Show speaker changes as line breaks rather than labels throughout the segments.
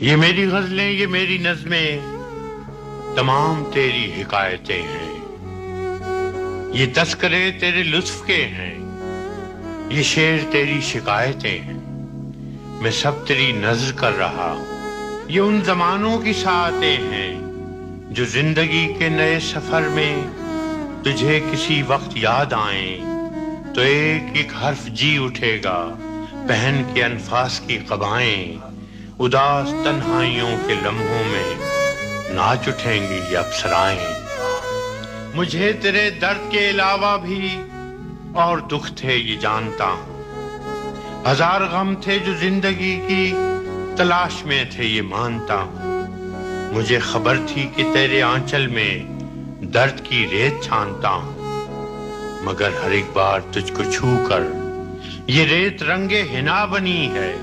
یہ میری غزلیں، یہ میری نظمیں تمام تیری حکایتیں ہیں، یہ تذکرے تیرے لطف کے ہیں، یہ شعر تیری شکایتیں ہیں، میں سب تیری نظر کر رہا ہوں۔ یہ ان زمانوں کی ساعتیں ہیں جو زندگی کے نئے سفر میں تجھے کسی وقت یاد آئیں تو ایک ایک حرف جی اٹھے گا، پہن کے انفاس کی قبائیں، اداس تنہائیوں کے لمحوں میں ناچ اٹھیں گی یہ اپسرائیں۔ مجھے تیرے درد کے علاوہ بھی اور دکھ تھے یہ جانتا ہوں، ہزار غم تھے جو زندگی کی تلاش میں تھے یہ مانتا ہوں۔ مجھے خبر تھی کہ تیرے آنچل میں درد کی ریت چھانتا ہوں، مگر ہر ایک بار تجھ کو چھو کر یہ ریت رنگ حنا بنی ہے،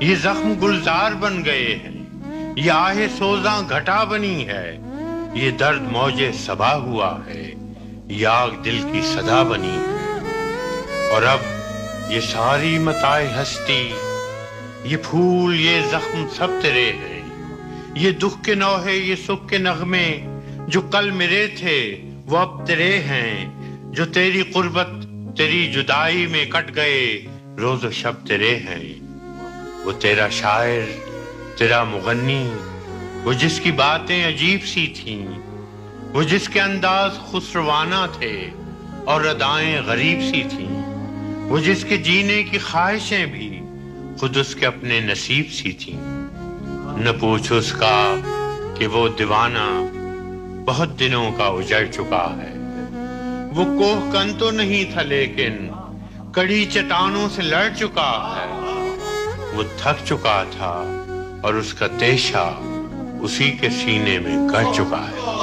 یہ زخم گلزار بن گئے ہیں، یہ آہ سوزاں گھٹا بنی ہے، یہ درد موج صبا ہوا ہے، یہ آگ دل کی صدا بنی ہے۔ اور اب یہ ساری متاع ہستی، یہ پھول، یہ زخم سب تیرے ہیں، یہ دکھ کے نوحے، یہ سکھ کے نغمے جو کل میرے تھے وہ اب تیرے ہیں، جو تیری قربت تیری جدائی میں کٹ گئے روز و شب تیرے ہیں۔ وہ تیرا شاعر، تیرا مغنی، وہ جس کی باتیں عجیب سی تھیں، وہ جس کے انداز خسروانہ تھے اور ادائیں غریب سی تھیں، وہ جس کے جینے کی خواہشیں بھی خود اس کے اپنے نصیب سی تھیں۔ نہ پوچھ اس کا کہ وہ دیوانہ بہت دنوں کا اجڑ چکا ہے، وہ کوہ کن تو نہیں تھا لیکن کڑی چٹانوں سے لڑ چکا ہے، وہ تھک چکا تھا اور اس کا تیشہ اسی کے سینے میں گڑ چکا ہے۔